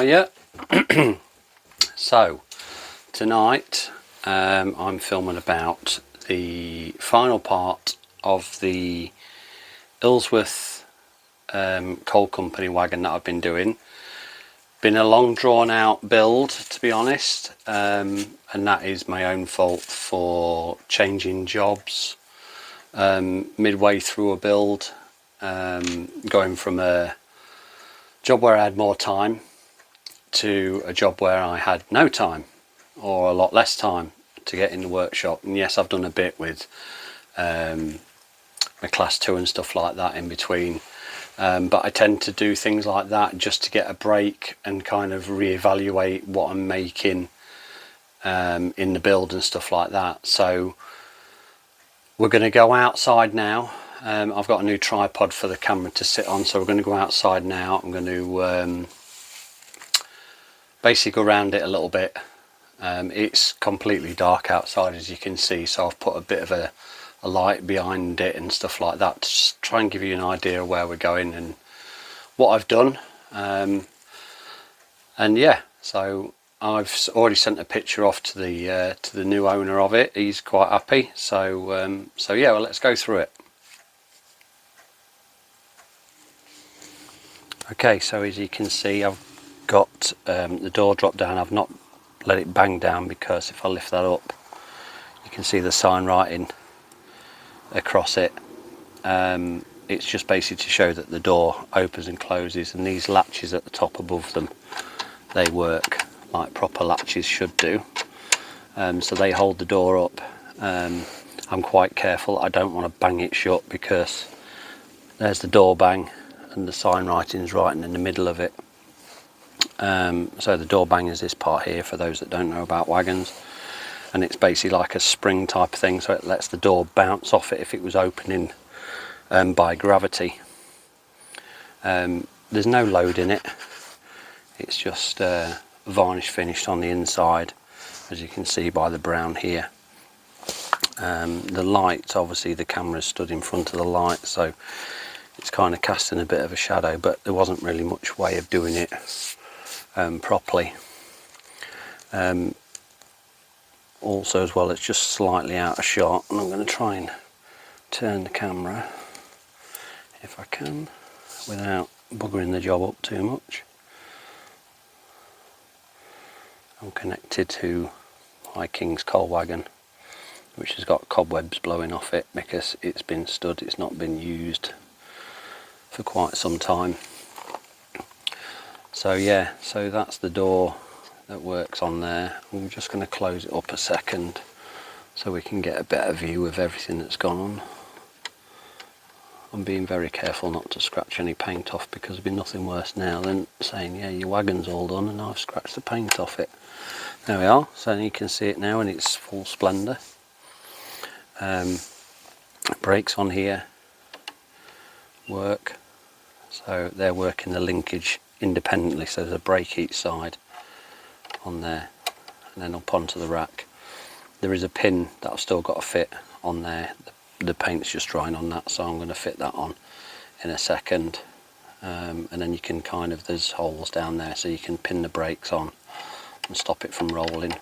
Hiya. So tonight I'm filming about the final part of the Isleworth Coal Company wagon that I've been doing. Been a long drawn out build, to be honest, and that is my own fault for changing jobs midway through a build, going from a job where I had more time to a job where I had no time or a lot less time to get in the workshop. And yes, I've done a bit with my class 2 and stuff like that in between, but I tend to do things like that just to get a break and kind of reevaluate what I'm making in the build and stuff like that. So we're going to go outside now. I've got a new tripod for the camera to sit on, so we're going to go outside now. I'm going to basically go around it a little bit. It's completely dark outside, as you can see, so I've put a bit of a light behind it and stuff like that to just try and give you an idea of where we're going and what I've done. And yeah, so I've already sent a picture off to the new owner of it. He's quite happy, so yeah, well, let's go through it. Okay, so as you can see, I've got the door drop down. I've not let it bang down because if I lift that up, you can see the sign writing across it. It's just basically to show that the door opens and closes, and these latches at the top above them, they work like proper latches should do. So they hold the door up. I'm quite careful. I don't want to bang it shut because there's the door bang and the sign writing's right in the middle of it. So the door bang is this part here, for those that don't know about wagons, and it's basically like a spring type of thing, so it lets the door bounce off it if it was opening by gravity. There's no load in it, it's just varnish finished on the inside, as you can see by the brown here. The light, obviously the camera stood in front of the light, so it's kind of casting a bit of a shadow, but there wasn't really much way of doing it properly. Also as well, it's just slightly out of shot, and I'm going to try and turn the camera if I can without buggering the job up too much. I'm connected to my King's coal wagon, which has got cobwebs blowing off it because it's been stood, it's not been used for quite some time. So yeah, so that's the door that works on there. I'm just going to close it up a second so we can get a better view of everything that's gone on. I'm being very careful not to scratch any paint off, because there'd be nothing worse now than saying, yeah, your wagon's all done and I've scratched the paint off it. There we are, so you can see it now in its full splendour. Brakes on here work, so they're working the linkage independently, so there's a brake each side on there, and then up onto the rack there is a pin that I've still got to fit on there. The paint's just drying on that, so I'm going to fit that on in a second. And then you can kind of, there's holes down there so you can pin the brakes on and stop it from rolling.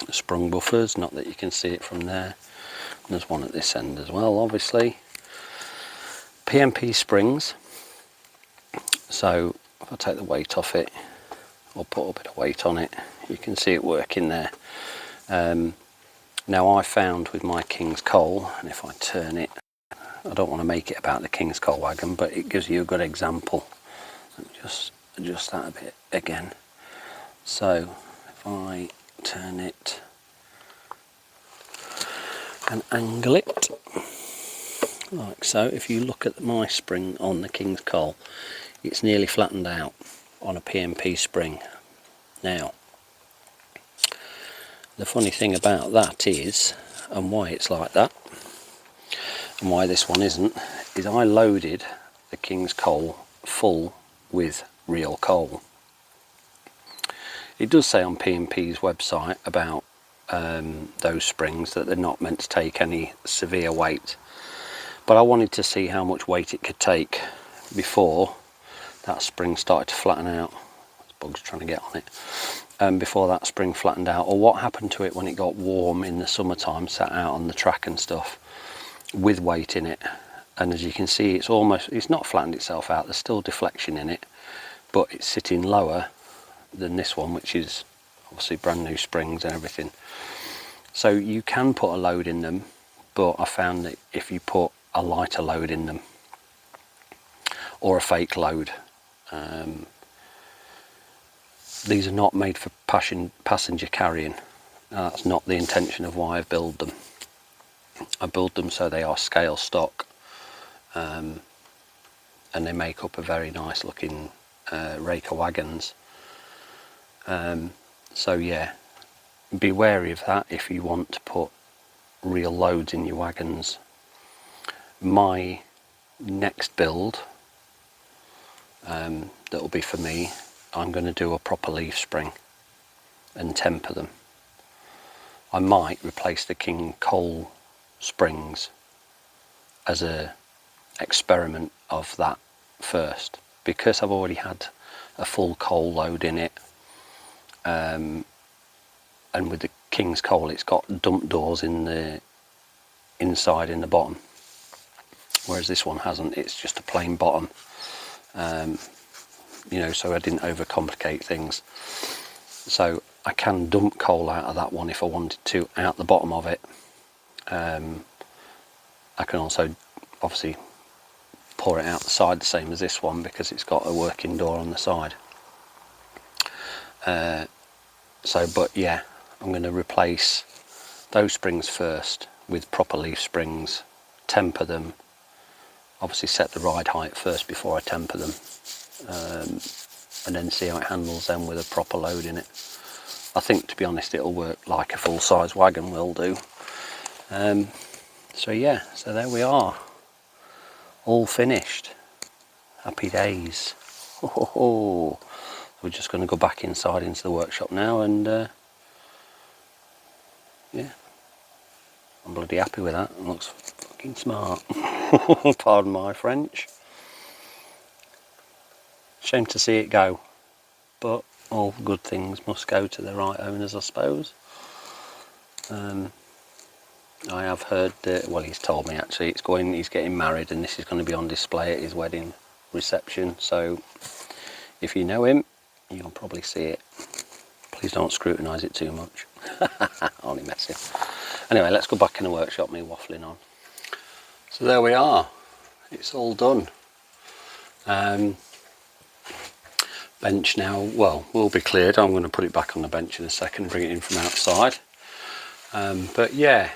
The sprung buffers, not that you can see it from there, and there's one at this end as well, obviously. PMP springs, so if I take the weight off it or put a bit of weight on it, you can see it working there. Now I found with my King's Coal, and if I turn it, I don't want to make it about the King's Coal wagon, but it gives you a good example. Let me just adjust that a bit again. So if I turn it and angle it like so, if you look at my spring on the King's Coal, it's nearly flattened out on a PMP spring. Now the funny thing about that is, and why it's like that, and why this one isn't, is I loaded the King's Coal full with real coal. It does say on PMP's website about those springs that they're not meant to take any severe weight, but I wanted to see how much weight it could take before that spring started to flatten out. bugs trying to get on it, before that spring flattened out, or what happened to it when it got warm in the summertime, sat out on the track and stuff with weight in it. And as you can see, it's not flattened itself out, there's still deflection in it, but it's sitting lower than this one, which is obviously brand new springs and everything. So you can put a load in them, but I found that if you put a lighter load in them, or a fake load, these are not made for passenger carrying. That's not the intention of why I build them. I build them so they are scale stock, and they make up a very nice looking rake of wagons. So yeah, be wary of that if you want to put real loads in your wagons. My next build, that will be for me, I'm going to do a proper leaf spring and temper them. I might replace the King Coal springs as a experiment of that first, because I've already had a full coal load in it, and with the King's Coal it's got dump doors in the inside in the bottom, whereas this one hasn't. It's just a plain bottom, you know, so I didn't overcomplicate things. So I can dump coal out of that one if I wanted to, out the bottom of it. I can also obviously pour it out the side the same as this one, because it's got a working door on the side. But yeah, I'm going to replace those springs first with proper leaf springs, temper them, obviously set the ride height first before I temper them, and then see how it handles them with a proper load in it. I think, to be honest, it'll work like a full-size wagon will do. So yeah, so there we are, all finished. Happy days. Oh, we're just going to go back inside into the workshop now, and yeah, I'm bloody happy with that. It looks fucking smart. Pardon my French. Shame to see it go, but all good things must go to the right owners, I suppose. I have heard that, well, he's told me actually, he's getting married, and this is going to be on display at his wedding reception. So if you know him, you'll probably see it. Please don't scrutinise it too much. Only messing. Anyway, let's go back in the workshop, me waffling on. So there we are, it's all done. Bench now, well, will be cleared. I'm going to put it back on the bench in a second, bring it in from outside. But yeah,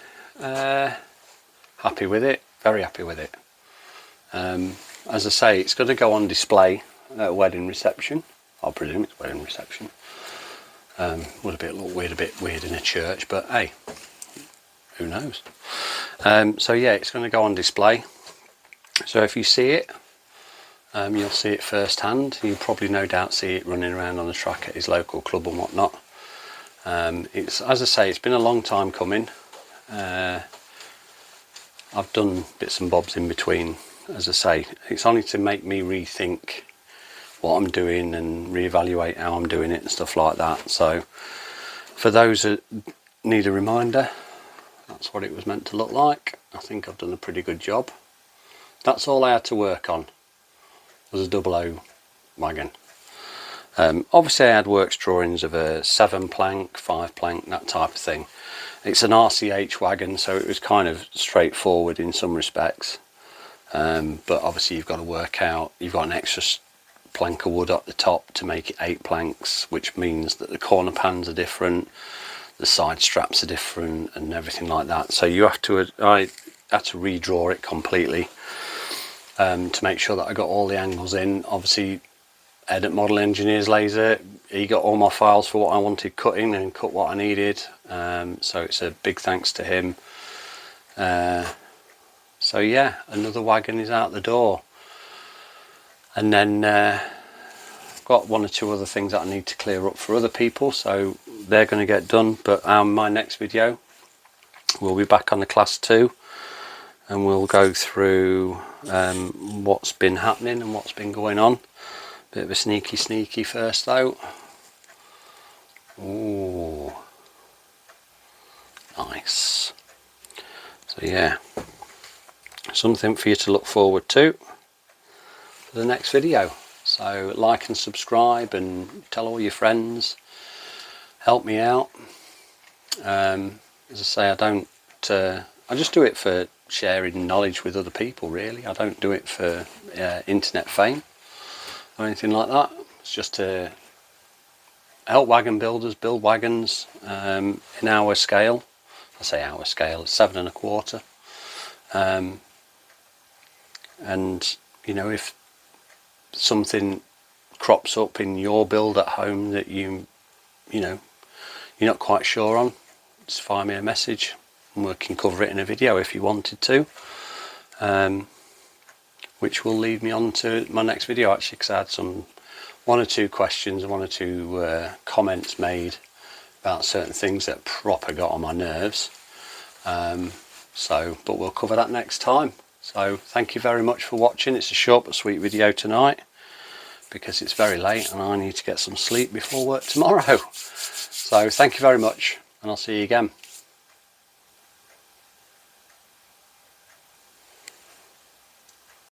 happy with it, very happy with it. As I say, it's going to go on display at a wedding reception. I presume it's wedding reception. Would look a bit weird in a church, but hey, who knows. So yeah, it's going to go on display. So if you see it, you'll see it firsthand. You'll probably no doubt see it running around on the track at his local club and whatnot. It's, as I say, it's been a long time coming. I've done bits and bobs in between. As I say, it's only to make me rethink what I'm doing and reevaluate how I'm doing it and stuff like that. So for those that need a reminder, that's what it was meant to look like. I think I've done a pretty good job. That's all I had to work on, was a 00 wagon. Obviously I had works drawings of a 7 plank, 5 plank, that type of thing. It's an RCH wagon, so it was kind of straightforward in some respects. But obviously you've got to work out, you've got an extra plank of wood up the top to make it 8 planks, which means that the corner pans are different, the side straps are different and everything like that. So you have to, I had to redraw it completely to make sure that I got all the angles in. Obviously Ed at Model Engineers Laser, he got all my files for what I wanted cutting and cut what I needed, so it's a big thanks to him. So yeah, another wagon is out the door. And then I've got 1 or 2 other things that I need to clear up for other people, so they're going to get done. But my next video, we'll be back on the Class 2 and we'll go through what's been happening and what's been going on. Bit of a sneaky first though. Ooh, nice. So yeah, something for you to look forward to for the next video. So like and subscribe and tell all your friends, help me out. As I say, I just do it for sharing knowledge with other people really. I don't do it for internet fame or anything like that. It's just to help wagon builders build wagons in our scale. I say our scale, it's 7 1/4. And you know, if something crops up in your build at home that you know you're not quite sure on, just fire me a message and we can cover it in a video if you wanted to, which will lead me on to my next video actually, because I had one or two questions, one or two comments made about certain things that proper got on my nerves. But we'll cover that next time. So thank you very much for watching. It's a short but sweet video tonight because it's very late and I need to get some sleep before work tomorrow. So thank you very much, and I'll see you again.